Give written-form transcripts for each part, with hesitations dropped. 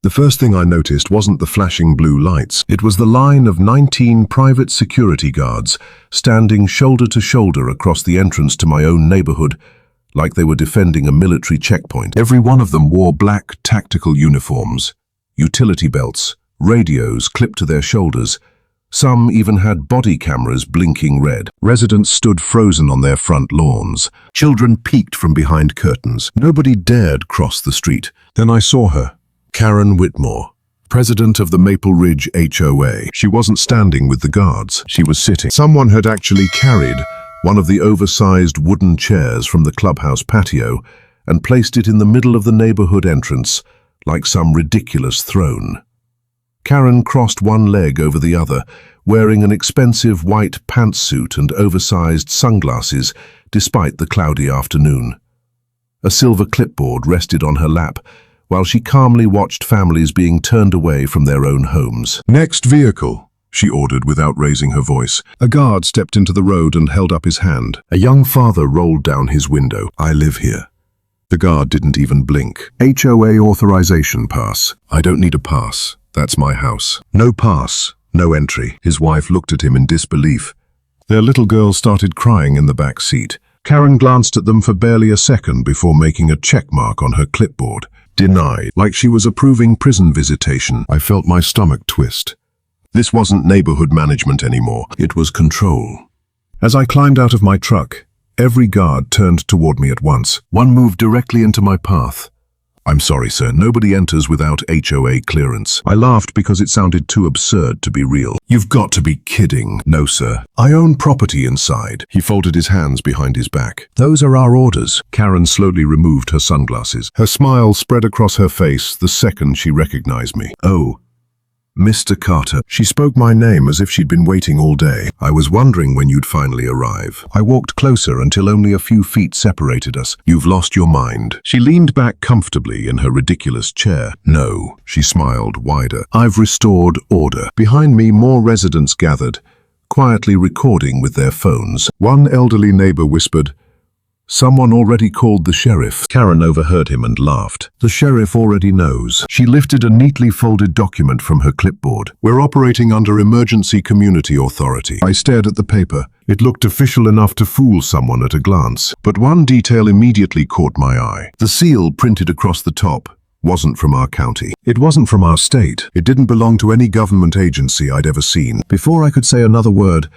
The first thing I noticed wasn't the flashing blue lights. It was the line of 19 private security guards standing shoulder to shoulder across the entrance to my own neighborhood, like they were defending a military checkpoint. Every one of them wore black tactical uniforms, utility belts, radios clipped to their shoulders. Some even had body cameras blinking red. Residents stood frozen on their front lawns. Children peeked from behind curtains. Nobody dared cross the street. Then I saw her. Karen Whitmore, president of the Maple Ridge HOA. She wasn't standing with the guards. She was sitting. Someone had actually carried one of the oversized wooden chairs from the clubhouse patio and placed it in the middle of the neighborhood entrance, like some ridiculous throne. Karen crossed one leg over the other, wearing an expensive white pantsuit and oversized sunglasses despite the cloudy afternoon. A silver clipboard rested on her lap, while she calmly watched families being turned away from their own homes. "Next vehicle," she ordered without raising her voice. A guard stepped into the road and held up his hand. A young father rolled down his window. "I live here." The guard didn't even blink. "HOA authorization pass." "I don't need a pass. That's my house." "No pass, no entry." His wife looked at him in disbelief. Their little girl started crying in the back seat. Karen glanced at them for barely a second before making a check mark on her clipboard. Denied, like she was approving prison visitation. I felt my stomach twist. This wasn't neighborhood management anymore. It was control. As I climbed out of my truck, every guard turned toward me at once. One moved directly into my path. "I'm sorry, sir, nobody enters without HOA clearance." I laughed because it sounded too absurd to be real. "You've got to be kidding." "No, sir. I own property inside." He folded his hands behind his back. "Those are our orders." Karen slowly removed her sunglasses. Her smile spread across her face the second she recognized me. "Oh, Mr. Carter." She spoke my name as if she'd been waiting all day. "I was wondering when you'd finally arrive." I walked closer until only a few feet separated us. "You've lost your mind." She leaned back comfortably in her ridiculous chair. "No," she smiled wider. "I've restored order." Behind me, more residents gathered, quietly recording with their phones. One elderly neighbor whispered, "Someone already called the sheriff." Karen overheard him and laughed. "The sheriff already knows." She lifted a neatly folded document from her clipboard. "We're operating under Emergency Community Authority." I stared at the paper. It looked official enough to fool someone at a glance. But one detail immediately caught my eye. The seal printed across the top wasn't from our county. It wasn't from our state. It didn't belong to any government agency I'd ever seen. Before I could say another word,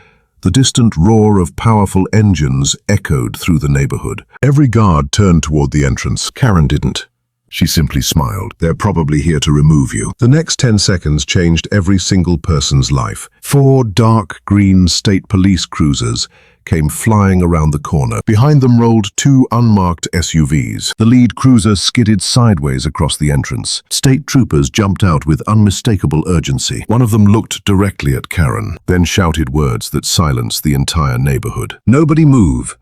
the distant roar of powerful engines echoed through the neighborhood. Every guard turned toward the entrance. Karen didn't. She simply smiled. "They're probably here to remove you." The next 10 seconds changed every single person's life. 4 dark green state police cruisers came flying around the corner. Behind them rolled 2 unmarked SUVs. The lead cruiser skidded sideways across the entrance. State troopers jumped out with unmistakable urgency. One of them looked directly at Karen, then shouted words that silenced the entire neighborhood. "Nobody move.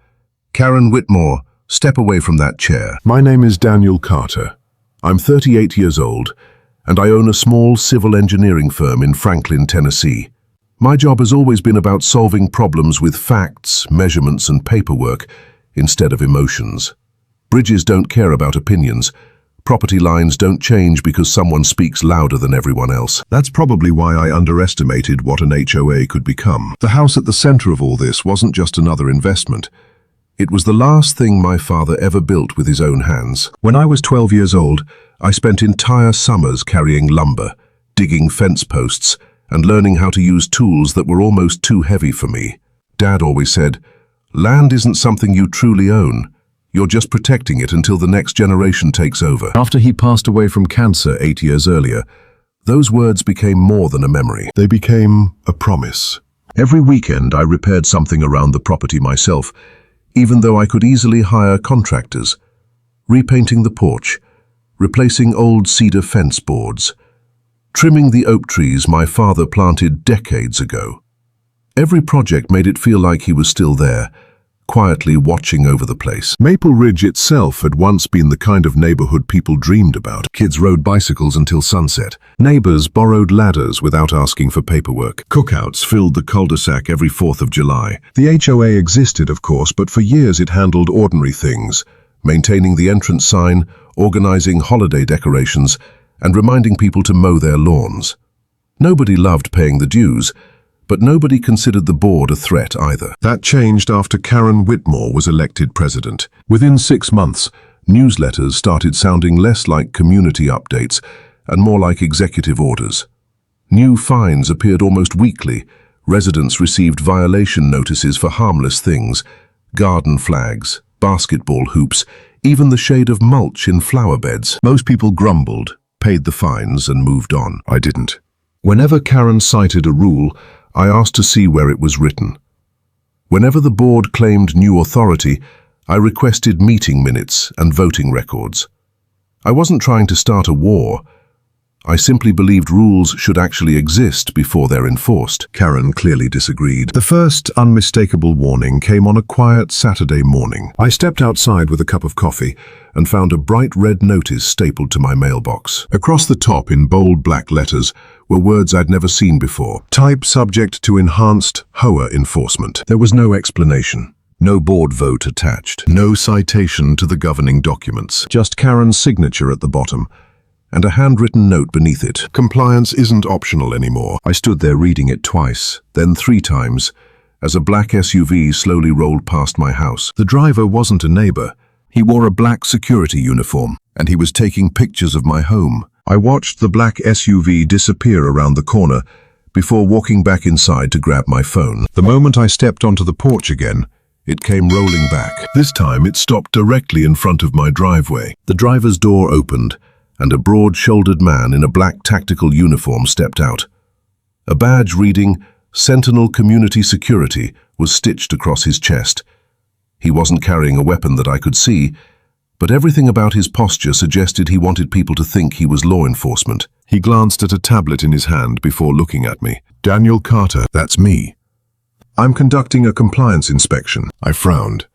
Karen Whitmore, step away from that chair." My name is Daniel Carter. I'm 38 years old, and I own a small civil engineering firm in Franklin, Tennessee. My job has always been about solving problems with facts, measurements, and paperwork instead of emotions. Bridges don't care about opinions. Property lines don't change because someone speaks louder than everyone else. That's probably why I underestimated what an HOA could become. The house at the center of all this wasn't just another investment. It was the last thing my father ever built with his own hands. When I was 12 years old, I spent entire summers carrying lumber, digging fence posts, and learning how to use tools that were almost too heavy for me. Dad always said, "Land isn't something you truly own. You're just protecting it until the next generation takes over." After he passed away from cancer 8 years earlier, those words became more than a memory. They became a promise. Every weekend I repaired something around the property myself, even though I could easily hire contractors. Repainting the porch, replacing old cedar fence boards, trimming the oak trees my father planted decades ago. Every project made it feel like he was still there, quietly watching over the place. Maple Ridge itself had once been the kind of neighborhood people dreamed about. Kids rode bicycles until sunset. Neighbors borrowed ladders without asking for paperwork. Cookouts filled the cul-de-sac every 4th of July. The HOA existed, of course, but for years it handled ordinary things, maintaining the entrance sign, organizing holiday decorations, and reminding people to mow their lawns. Nobody loved paying the dues, but nobody considered the board a threat either. That changed after Karen Whitmore was elected president. Within 6 months, newsletters started sounding less like community updates and more like executive orders. New fines appeared almost weekly. Residents received violation notices for harmless things, garden flags, basketball hoops, even the shade of mulch in flower beds. Most people grumbled, paid the fines, and moved on. I didn't. Whenever Karen cited a rule, I asked to see where it was written. Whenever the board claimed new authority, I requested meeting minutes and voting records. I wasn't trying to start a war. I simply believed rules should actually exist before they're enforced. Karen clearly disagreed. The first unmistakable warning came on a quiet Saturday morning. I stepped outside with a cup of coffee and found a bright red notice stapled to my mailbox. Across the top in bold black letters were words I'd never seen before. Type subject to enhanced HOA enforcement. There was no explanation. No board vote attached. No citation to the governing documents. Just Karen's signature at the bottom, and a handwritten note beneath it. Compliance isn't optional anymore. I stood there reading it twice, then 3 times, as a black SUV slowly rolled past my house. The driver wasn't a neighbor. He wore a black security uniform, and he was taking pictures of my home. I watched the black SUV disappear around the corner before walking back inside to grab my phone. The moment I stepped onto the porch again, it came rolling back. This time it stopped directly in front of my driveway. The driver's door opened, and a broad-shouldered man in a black tactical uniform stepped out. A badge reading Sentinel Community Security was stitched across his chest. He wasn't carrying a weapon that I could see, but everything about his posture suggested he wanted people to think he was law enforcement. He glanced at a tablet in his hand before looking at me. Daniel Carter, that's me. I'm conducting a compliance inspection. I frowned.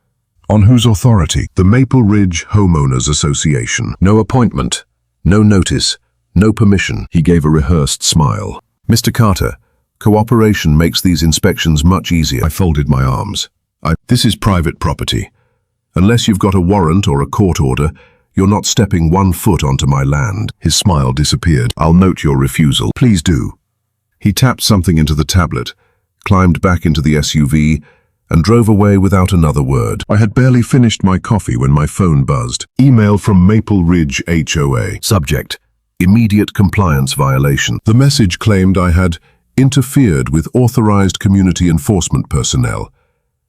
On whose authority? The Maple Ridge Homeowners Association. No appointment. No notice, no permission. He gave a rehearsed smile. Mr. Carter, cooperation makes these inspections much easier. I folded my arms. This is private property. Unless you've got a warrant or a court order, you're not stepping 1 foot onto my land. His smile disappeared. I'll note your refusal. Please do. He tapped something into the tablet, climbed back into the SUV, and drove away without another word. I had barely finished my coffee when my phone buzzed. Email from Maple Ridge HOA. Subject: immediate compliance violation. The message claimed I had interfered with authorized community enforcement personnel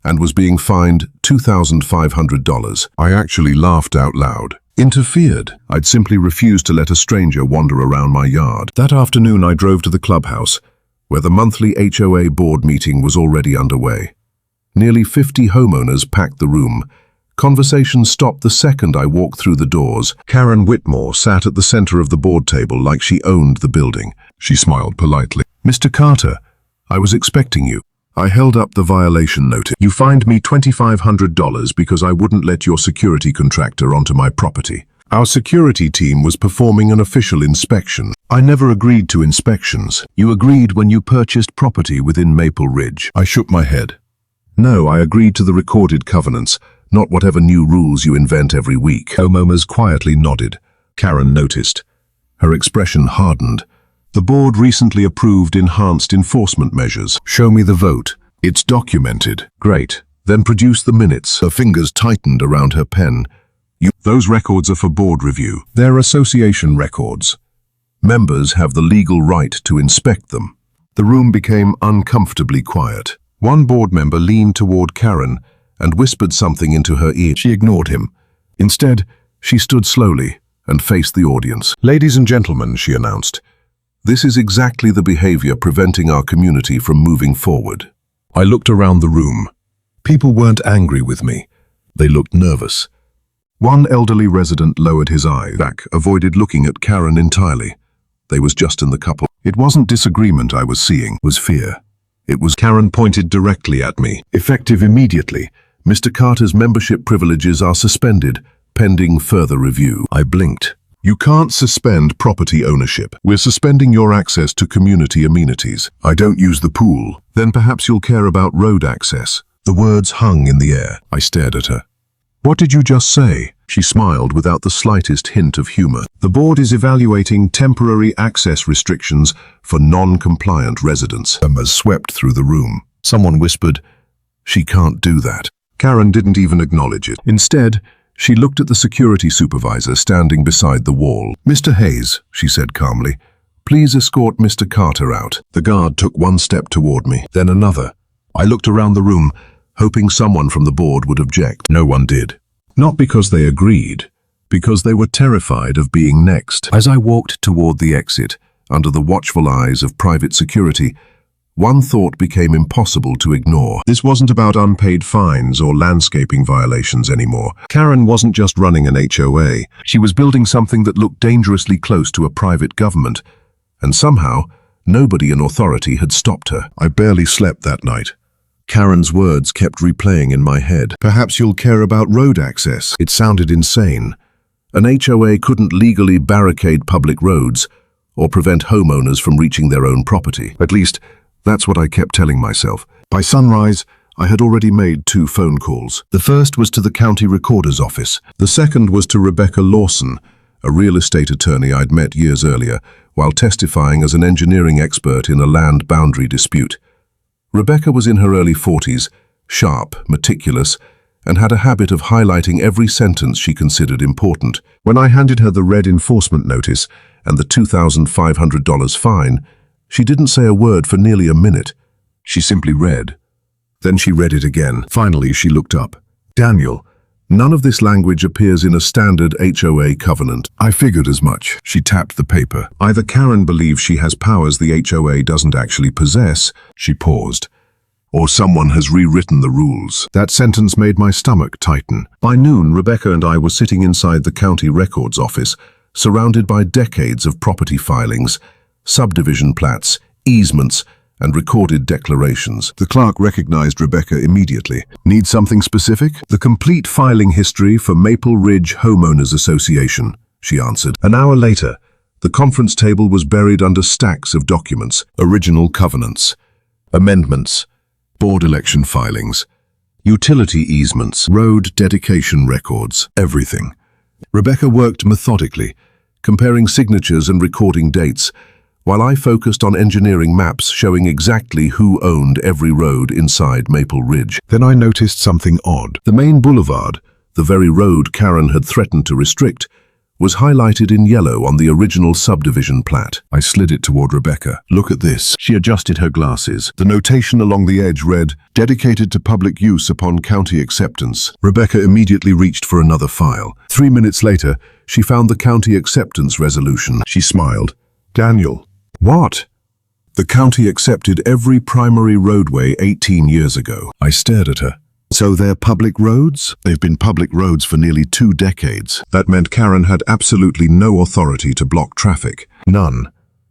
and was being fined $2,500. I actually laughed out loud. Interfered? I'd simply refused to let a stranger wander around my yard. That afternoon I drove to the clubhouse, where the monthly HOA board meeting was already underway. Nearly 50 homeowners packed the room. Conversation stopped the second I walked through the doors. Karen Whitmore sat at the center of the board table like she owned the building. She smiled politely. Mr. Carter, I was expecting you. I held up the violation notice. You fined me $2,500 because I wouldn't let your security contractor onto my property. Our security team was performing an official inspection. I never agreed to inspections. You agreed when you purchased property within Maple Ridge. I shook my head. No, I agreed to the recorded covenants, not whatever new rules you invent every week. Homeowners quietly nodded. Karen noticed. Her expression hardened. The board recently approved enhanced enforcement measures. Show me the vote. It's documented. Great. Then produce the minutes. Her fingers tightened around her pen. Those records are for board review. They're association records. Members have the legal right to inspect them. The room became uncomfortably quiet. One board member leaned toward Karen and whispered something into her ear. She ignored him. Instead, she stood slowly and faced the audience. Ladies and gentlemen, she announced, this is exactly the behavior preventing our community from moving forward. I looked around the room. People weren't angry with me. They looked nervous. One elderly resident lowered his eye back, avoided looking at Karen entirely. They was just in the couple. It wasn't disagreement I was seeing, it was fear. It was. Karen pointed directly at me. Effective immediately, Mr. Carter's membership privileges are suspended, pending further review. I blinked. You can't suspend property ownership. We're suspending your access to community amenities. I don't use the pool. Then perhaps you'll care about road access. The words hung in the air. I stared at her. What did you just say? She smiled without the slightest hint of humor. The board is evaluating temporary access restrictions for non-compliant residents. Murmurs swept through the room. Someone whispered, "She can't do that." Karen didn't even acknowledge it. Instead, she looked at the security supervisor standing beside the wall. "Mr. Hayes," she said calmly, "please escort Mr. Carter out." The guard took one step toward me, then another. I looked around the room, hoping someone from the board would object. No one did. Not because they agreed, because they were terrified of being next. As I walked toward the exit, under the watchful eyes of private security, one thought became impossible to ignore. This wasn't about unpaid fines or landscaping violations anymore. Karen wasn't just running an HOA. She was building something that looked dangerously close to a private government. And somehow, nobody in authority had stopped her. I barely slept that night. Karen's words kept replaying in my head. "Perhaps you'll care about road access." It sounded insane. An HOA couldn't legally barricade public roads or prevent homeowners from reaching their own property. At least, that's what I kept telling myself. By sunrise, I had already made 2 phone calls. The first was to the county recorder's office. The second was to Rebecca Lawson, a real estate attorney I'd met years earlier, while testifying as an engineering expert in a land boundary dispute. Rebecca was in her early 40s, sharp, meticulous, and had a habit of highlighting every sentence she considered important. When I handed her the red enforcement notice and the $2,500 fine, she didn't say a word for nearly a minute. She simply read. Then she read it again. Finally, she looked up. "Daniel, none of this language appears in a standard HOA covenant." I figured as much. She tapped the paper. "Either Karen believes she has powers the HOA doesn't actually possess," she paused, "or someone has rewritten the rules." That sentence made my stomach tighten. By noon, Rebecca and I were sitting inside the county records office, surrounded by decades of property filings, subdivision plats, easements, and recorded declarations. The clerk recognized Rebecca immediately. "Need something specific?" "The complete filing history for Maple Ridge Homeowners Association," she answered. An hour later, the conference table was buried under stacks of documents: original covenants, amendments, board election filings, utility easements, road dedication records, everything. Rebecca worked methodically, comparing signatures and recording dates, while I focused on engineering maps showing exactly who owned every road inside Maple Ridge. Then I noticed something odd. The main boulevard, the very road Karen had threatened to restrict, was highlighted in yellow on the original subdivision plat. I slid it toward Rebecca. "Look at this." She adjusted her glasses. The notation along the edge read, "Dedicated to public use upon county acceptance." Rebecca immediately reached for another file. 3 minutes later, she found the county acceptance resolution. She smiled. "Daniel." "What?" "The county accepted every primary roadway 18 years ago." I stared at her. "So they're public roads?" "They've been public roads for nearly 2 decades. That meant Karen had absolutely no authority to block traffic. None.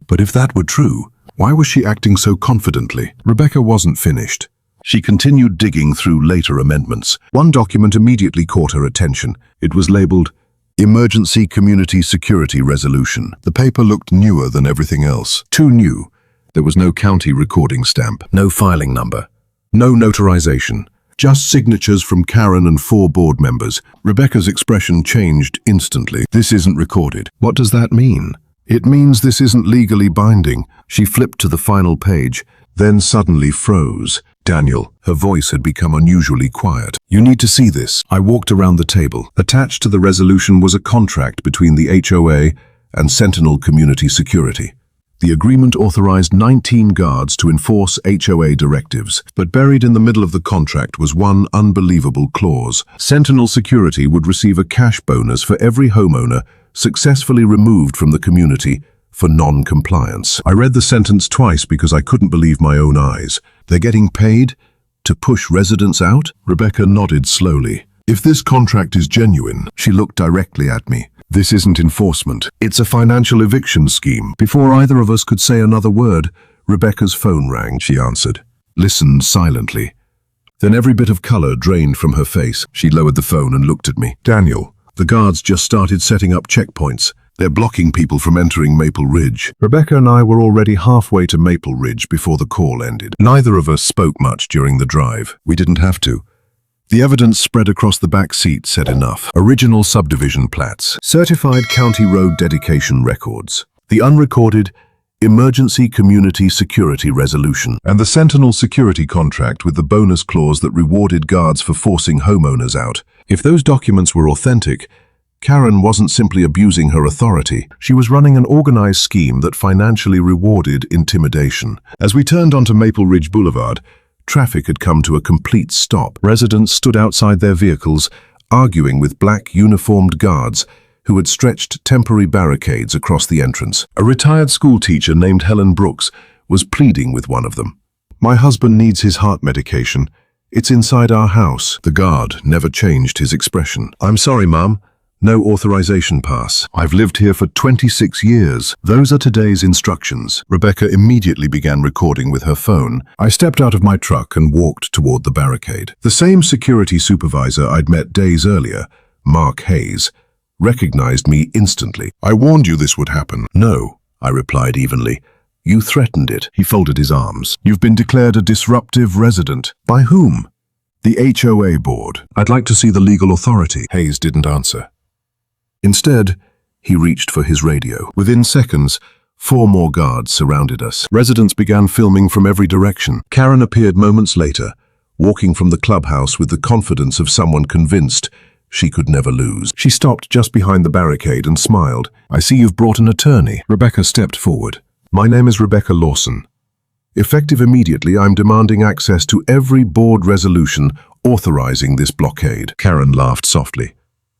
But if that were true, why was she acting so confidently? Rebecca wasn't finished. She continued digging through later amendments. One document immediately caught her attention. It was labeled Emergency Community Security Resolution. The paper looked newer than everything else. Too new. There was no county recording stamp, no filing number, no notarization. Just signatures from Karen and 4 board members. Rebecca's expression changed instantly. "This isn't recorded." "What does that mean?" "It means this isn't legally binding." She flipped to the final page, then suddenly froze. "Daniel." Her voice had become unusually quiet. "You need to see this." I walked around the table. Attached to the resolution was a contract between the HOA and Sentinel Community Security. The agreement authorized 19 guards to enforce HOA directives, but buried in the middle of the contract was one unbelievable clause. Sentinel Security would receive a cash bonus for every homeowner successfully removed from the community for non-compliance. I read the sentence twice because I couldn't believe my own eyes. They're getting paid to push residents out? Rebecca nodded slowly. "If this contract is genuine," she looked directly at me, "this isn't enforcement. It's a financial eviction scheme." Before either of us could say another word, Rebecca's phone rang. She answered, listened silently. Then every bit of color drained from her face. She lowered the phone and looked at me. "Daniel, the guards just started setting up checkpoints. They're blocking people from entering Maple Ridge." Rebecca and I were already halfway to Maple Ridge before the call ended. Neither of us spoke much during the drive. We didn't have to. The evidence spread across the back seat said enough. Original subdivision plats, certified county road dedication records, the unrecorded Emergency Community Security Resolution, and the Sentinel security contract with the bonus clause that rewarded guards for forcing homeowners out. If those documents were authentic, Karen wasn't simply abusing her authority. She was running an organized scheme that financially rewarded intimidation. As we turned onto Maple Ridge Boulevard, traffic had come to a complete stop. Residents stood outside their vehicles, arguing with black uniformed guards who had stretched temporary barricades across the entrance. A retired school teacher named Helen Brooks was pleading with one of them. "My husband needs his heart medication. It's inside our house." The guard never changed his expression. "I'm sorry, Mum. No authorization pass. I've lived here for 26 years. Those are today's instructions." Rebecca immediately began recording with her phone. I stepped out of my truck and walked toward the barricade. The same security supervisor I'd met days earlier, Mark Hayes, recognized me instantly. "I warned you this would happen." "No," I replied evenly. "You threatened it." He folded his arms. "You've been declared a disruptive resident." "By whom?" "The HOA board." "I'd like to see the legal authority." Hayes didn't answer. Instead, he reached for his radio. Within seconds, 4 more guards surrounded us. Residents began filming from every direction. Karen appeared moments later, walking from the clubhouse with the confidence of someone convinced she could never lose. She stopped just behind the barricade and smiled. "I see you've brought an attorney." Rebecca stepped forward. "My name is Rebecca Lawson. Effective immediately, I'm demanding access to every board resolution authorizing this blockade." Karen laughed softly.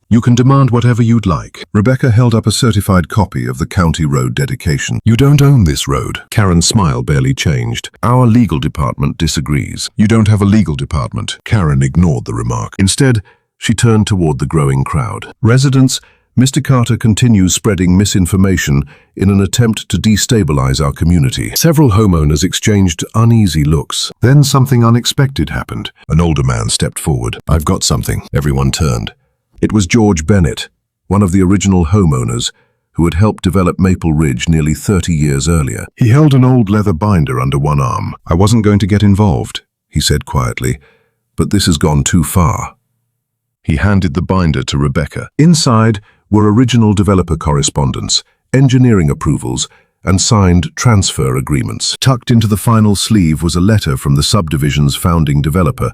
"You can demand whatever you'd like." Rebecca held up a certified copy of the county road dedication. "You don't own this road." Karen's smile barely changed. "Our legal department disagrees." "You don't have a legal department." Karen ignored the remark. Instead, she turned toward the growing crowd. "Residents, Mr. Carter continues spreading misinformation in an attempt to destabilize our community." Several homeowners exchanged uneasy looks. Then something unexpected happened. An older man stepped forward. "I've got something." Everyone turned. It was George Bennett, one of the original homeowners who had helped develop Maple Ridge nearly 30 years earlier. He held an old leather binder under one arm. "I wasn't going to get involved," he said quietly, "but this has gone too far." He handed the binder to Rebecca. Inside were original developer correspondence, engineering approvals, and signed transfer agreements. Tucked into the final sleeve was a letter from the subdivision's founding developer,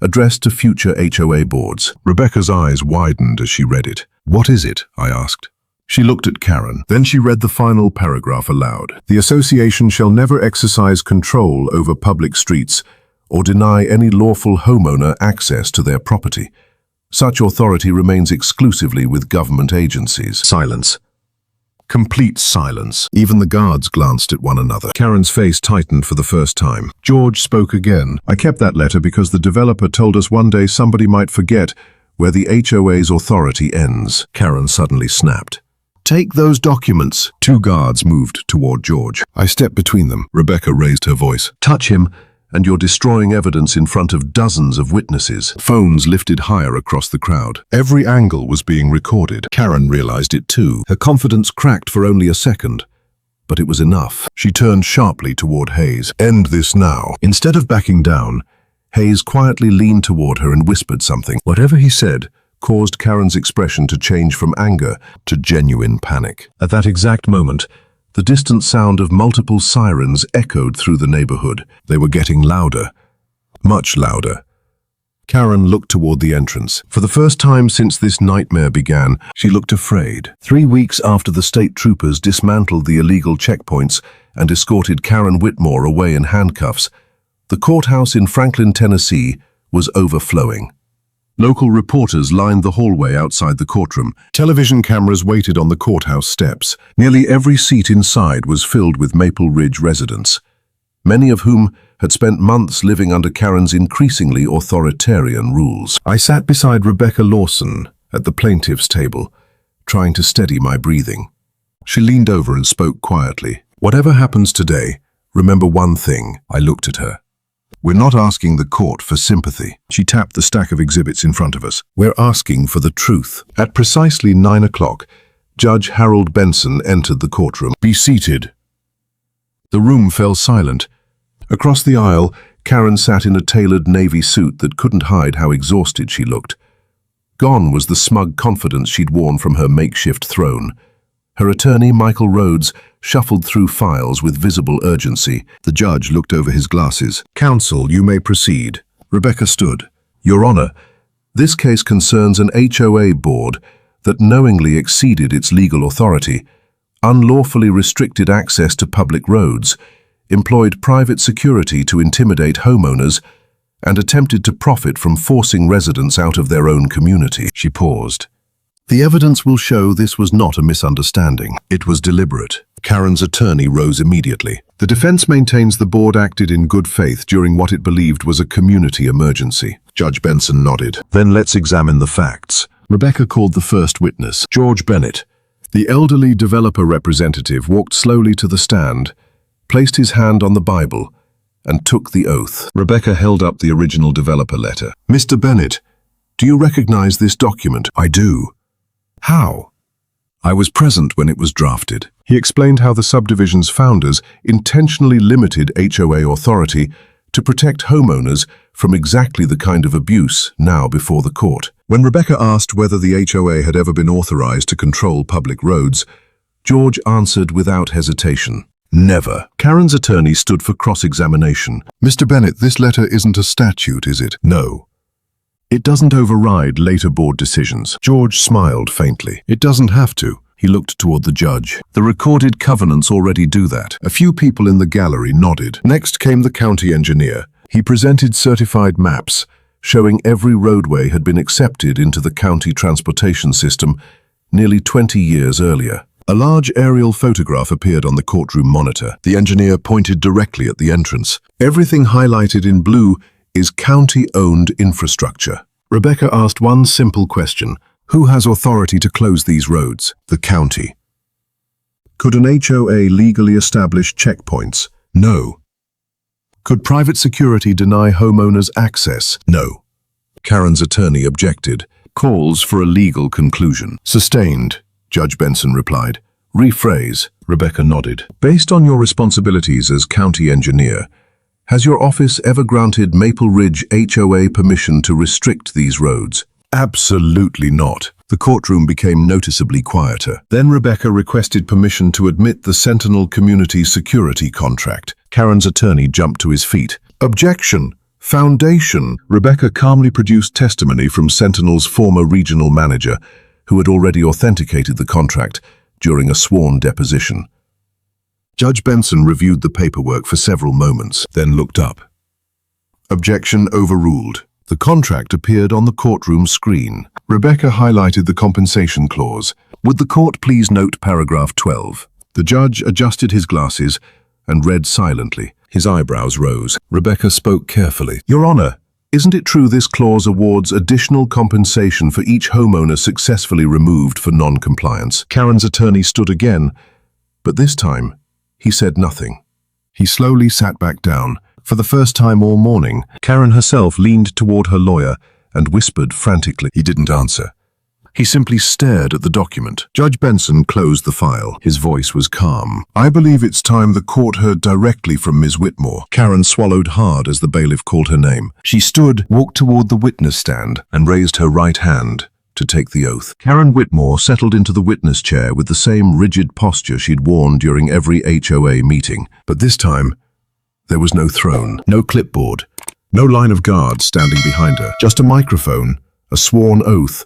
addressed to future HOA boards. Rebecca's eyes widened as she read it. "What is it?" I asked. She looked at Karen. Then she read the final paragraph aloud. "The association shall never exercise control over public streets or deny any lawful homeowner access to their property. Such authority remains exclusively with government agencies." Silence. Complete silence. Even the guards glanced at one another. Karen's face tightened for the first time. George spoke again. "I kept that letter because the developer told us one day somebody might forget where the HOA's authority ends." Karen suddenly snapped. "Take those documents." 2 guards moved toward George. I stepped between them. Rebecca raised her voice. "Touch him, and you're destroying evidence in front of dozens of witnesses." Phones lifted higher across the crowd. Every angle was being recorded. Karen realized it too. Her confidence cracked for only a second, but it was enough. She turned sharply toward Hayes. "End this now." Instead of backing down, Hayes quietly leaned toward her and whispered something. Whatever he said caused Karen's expression to change from anger to genuine panic. At that exact moment, the distant sound of multiple sirens echoed through the neighborhood. They were getting louder, much louder. Karen looked toward the entrance. For the first time since this nightmare began, she looked afraid. 3 weeks after the state troopers dismantled the illegal checkpoints and escorted Karen Whitmore away in handcuffs, the courthouse in Franklin, Tennessee, was overflowing. Local reporters lined the hallway outside the courtroom. Television cameras waited on the courthouse steps. Nearly every seat inside was filled with Maple Ridge residents, many of whom had spent months living under Karen's increasingly authoritarian rules. I sat beside Rebecca Lawson at the plaintiff's table, trying to steady my breathing. She leaned over and spoke quietly. "Whatever happens today, remember one thing." I looked at her. "We're not asking the court for sympathy." She tapped the stack of exhibits in front of us. "We're asking for the truth." At precisely 9 o'clock, Judge Harold Benson entered the courtroom. "Be seated." The room fell silent. Across the aisle, Karen sat in a tailored navy suit that couldn't hide how exhausted she looked. Gone was the smug confidence she'd worn from her makeshift throne. Her attorney, Michael Rhodes, shuffled through files with visible urgency. The judge looked over his glasses. "Counsel, you may proceed." Rebecca stood. "Your Honor, this case concerns an HOA board that knowingly exceeded its legal authority, unlawfully restricted access to public roads, employed private security to intimidate homeowners, and attempted to profit from forcing residents out of their own community." She paused. "The evidence will show this was not a misunderstanding. It was deliberate." Karen's attorney rose immediately. "The defense maintains the board acted in good faith during what it believed was a community emergency." Judge Benson nodded. "Then let's examine the facts." Rebecca called the first witness, George Bennett. The elderly developer representative walked slowly to the stand, placed his hand on the Bible, and took the oath. Rebecca held up the original developer letter. "Mr. Bennett, do you recognize this document?" "I do." "How?" "I was present when it was drafted." He explained how the subdivision's founders intentionally limited HOA authority to protect homeowners from exactly the kind of abuse now before the court. When Rebecca asked whether the HOA had ever been authorized to control public roads, George answered without hesitation, "Never." Karen's attorney stood for cross-examination. "Mr. Bennett, this letter isn't a statute, is it?" "No. It doesn't override later board decisions." George smiled faintly. "It doesn't have to." He looked toward the judge. "The recorded covenants already do that." A few people in the gallery nodded. Next came the county engineer. He presented certified maps showing every roadway had been accepted into the county transportation system nearly 20 years earlier. A large aerial photograph appeared on the courtroom monitor. The engineer pointed directly at the entrance. "Everything highlighted in blue is county-owned infrastructure." Rebecca asked one simple question. "Who has authority to close these roads?" "The county." "Could an HOA legally establish checkpoints?" "No." "Could private security deny homeowners access?" "No." Karen's attorney objected. "Calls for a legal conclusion." "Sustained," Judge Benson replied. "Rephrase." Rebecca nodded. "Based on your responsibilities as county engineer, has your office ever granted Maple Ridge HOA permission to restrict these roads?" "Absolutely not." The courtroom became noticeably quieter. Then Rebecca requested permission to admit the Sentinel Community Security contract. Karen's attorney jumped to his feet. "Objection! Foundation!" Rebecca calmly produced testimony from Sentinel's former regional manager, who had already authenticated the contract during a sworn deposition. Judge Benson reviewed the paperwork for several moments, then looked up. Objection overruled. The contract appeared on the courtroom screen. Rebecca highlighted the compensation clause. "Would the court please note paragraph 12? The judge adjusted his glasses and read silently. His eyebrows rose. Rebecca spoke carefully. "Your Honor, isn't it true this clause awards additional compensation for each homeowner successfully removed for non-compliance?" Karen's attorney stood again, but this time he said nothing. He slowly sat back down. For the first time all morning, Karen herself leaned toward her lawyer and whispered frantically. He didn't answer. He simply stared at the document. Judge Benson closed the file. His voice was calm. "I believe it's time the court heard directly from Ms. Whitmore." Karen swallowed hard as the bailiff called her name. She stood, walked toward the witness stand, and raised her right hand to take the oath. Karen Whitmore settled into the witness chair with the same rigid posture she'd worn during every HOA meeting. But this time, there was no throne, no clipboard, no line of guards standing behind her. Just a microphone, a sworn oath,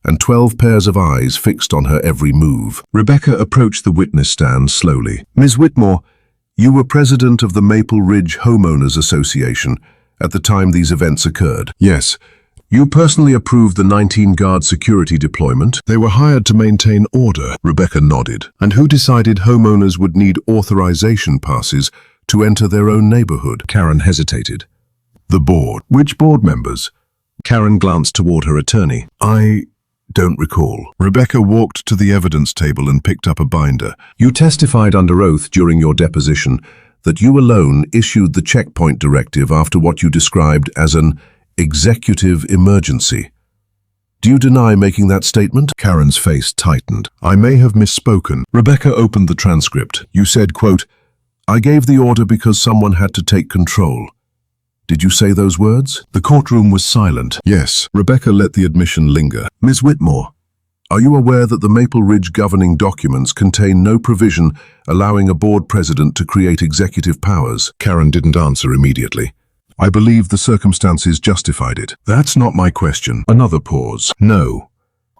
and 12 pairs of eyes fixed on her every move. Rebecca approached the witness stand slowly. "Ms. Whitmore, you were president of the Maple Ridge Homeowners Association at the time these events occurred." "Yes." "You personally approved the 19-guard security deployment?" "They were hired to maintain order." Rebecca nodded. "And who decided homeowners would need authorization passes to enter their own neighborhood?" Karen hesitated. "The board." "Which board members?" Karen glanced toward her attorney. "I don't recall." Rebecca walked to the evidence table and picked up a binder. "You testified under oath during your deposition that you alone issued the checkpoint directive after what you described as an executive emergency. Do you deny making that statement?" Karen's face tightened. "I may have misspoken." Rebecca opened the transcript. "You said, quote, 'I gave the order because someone had to take control.' Did you say those words? The courtroom was silent. Yes. Rebecca let the admission linger. Ms. Whitmore, are you aware that the Maple Ridge governing documents contain no provision allowing a board president to create executive powers? Karen didn't answer immediately. I believe the circumstances justified it. That's not my question. Another pause. No.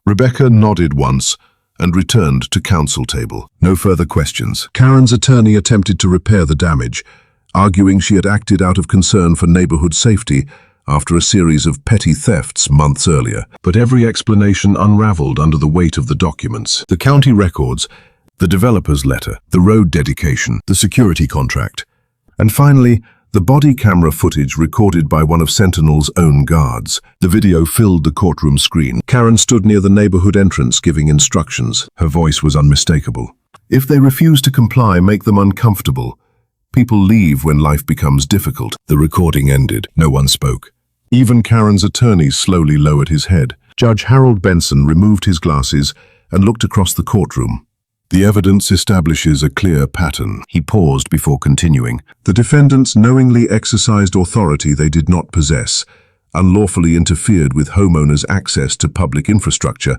Rebecca nodded once and returned to counsel table. No further questions. Karen's attorney attempted to repair the damage, arguing she had acted out of concern for neighborhood safety after a series of petty thefts months earlier. But every explanation unraveled under the weight of the documents. The county records, the developer's letter, the road dedication, the security contract, and finally, the body camera footage recorded by one of Sentinel's own guards. The video filled the courtroom screen. Karen stood near the neighborhood entrance giving instructions. Her voice was unmistakable. If they refuse to comply, make them uncomfortable. People leave when life becomes difficult. The recording ended. No one spoke. Even Karen's attorney slowly lowered his head. Judge Harold Benson removed his glasses and looked across the courtroom. The evidence establishes a clear pattern. He paused before continuing. The defendants knowingly exercised authority they did not possess, unlawfully interfered with homeowners' access to public infrastructure,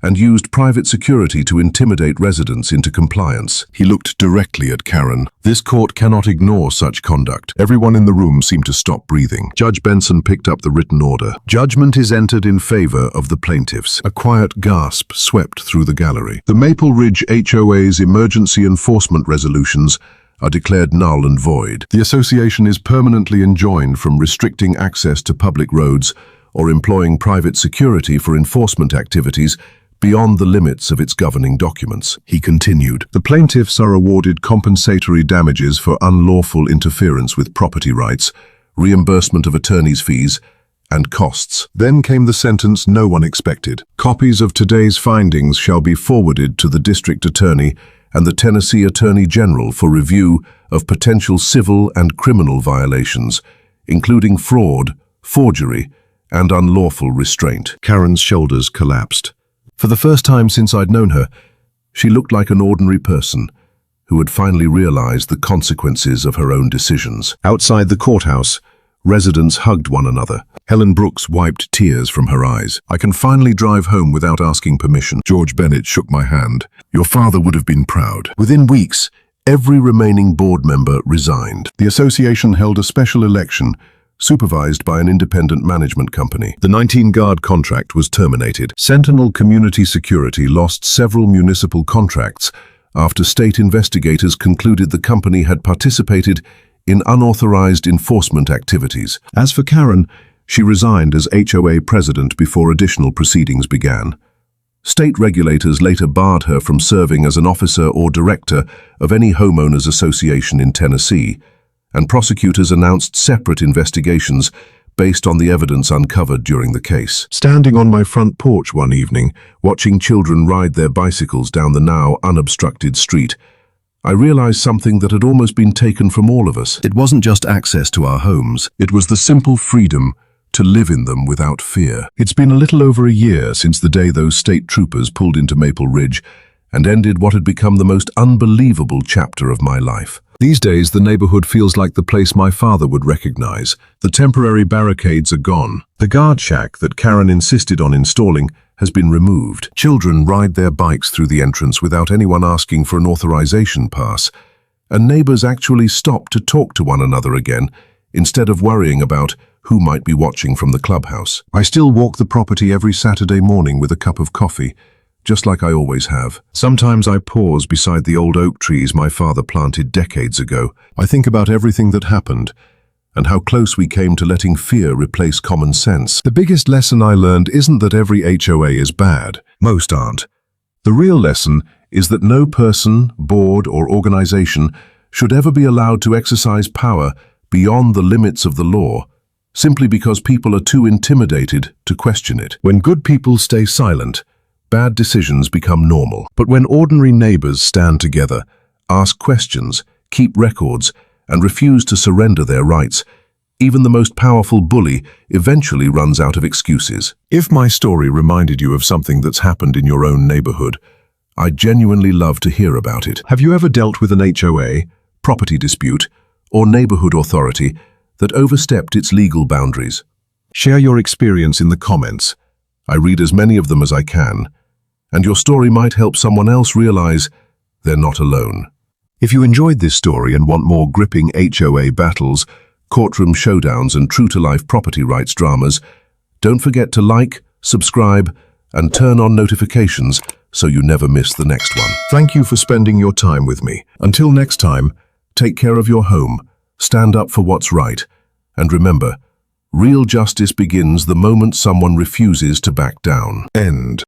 and used private security to intimidate residents into compliance. He looked directly at Karen. This court cannot ignore such conduct. Everyone in the room seemed to stop breathing. Judge Benson picked up the written order. Judgment is entered in favor of the plaintiffs. A quiet gasp swept through the gallery. The Maple Ridge HOA's emergency enforcement resolutions are declared null and void. The association is permanently enjoined from restricting access to public roads or employing private security for enforcement activities beyond the limits of its governing documents. He continued, the plaintiffs are awarded compensatory damages for unlawful interference with property rights, reimbursement of attorney's fees, and costs. Then came the sentence no one expected. Copies of today's findings shall be forwarded to the district attorney and the Tennessee Attorney General for review of potential civil and criminal violations, including fraud, forgery, and unlawful restraint. Karen's shoulders collapsed. For the first time since I'd known her, she looked like an ordinary person who had finally realized the consequences of her own decisions. Outside the courthouse, residents hugged one another. Helen Brooks wiped tears from her eyes. I can finally drive home without asking permission. George Bennett shook my hand. Your father would have been proud. Within weeks, every remaining board member resigned. The association held a special election supervised by an independent management company. The 19-guard contract was terminated. Sentinel Community Security lost several municipal contracts after state investigators concluded the company had participated in unauthorized enforcement activities. As for Karen, she resigned as HOA President before additional proceedings began. State regulators later barred her from serving as an officer or director of any homeowners association in Tennessee, and prosecutors announced separate investigations based on the evidence uncovered during the case. Standing on my front porch one evening, watching children ride their bicycles down the now unobstructed street, I realized something that had almost been taken from all of us. It wasn't just access to our homes, it was the simple freedom to live in them without fear. It's been a little over a year since the day those state troopers pulled into Maple Ridge and ended what had become the most unbelievable chapter of my life. These days, the neighborhood feels like the place my father would recognize. The temporary barricades are gone. The guard shack that Karen insisted on installing has been removed. Children ride their bikes through the entrance without anyone asking for an authorization pass, and neighbors actually stop to talk to one another again, instead of worrying about who might be watching from the clubhouse. I still walk the property every Saturday morning with a cup of coffee, just like I always have. Sometimes I pause beside the old oak trees my father planted decades ago. I think about everything that happened and how close we came to letting fear replace common sense. The biggest lesson I learned isn't that every HOA is bad. Most aren't. The real lesson is that no person, board, or organization should ever be allowed to exercise power beyond the limits of the law, simply because people are too intimidated to question it. When good people stay silent, bad decisions become normal. But when ordinary neighbors stand together, ask questions, keep records, and refuse to surrender their rights, even the most powerful bully eventually runs out of excuses. If my story reminded you of something that's happened in your own neighborhood, I'd genuinely love to hear about it. Have you ever dealt with an HOA, property dispute, or neighborhood authority that overstepped its legal boundaries. Share your experience in the comments. I read as many of them as I can, and your story might help someone else realize they're not alone. If you enjoyed this story and want more gripping HOA battles, courtroom showdowns, and true-to-life property rights dramas, don't forget to like, subscribe, and turn on notifications so you never miss the next one. Thank you for spending your time with me. Until next time, take care of your home, stand up for what's right, and remember, real justice begins the moment someone refuses to back down. End.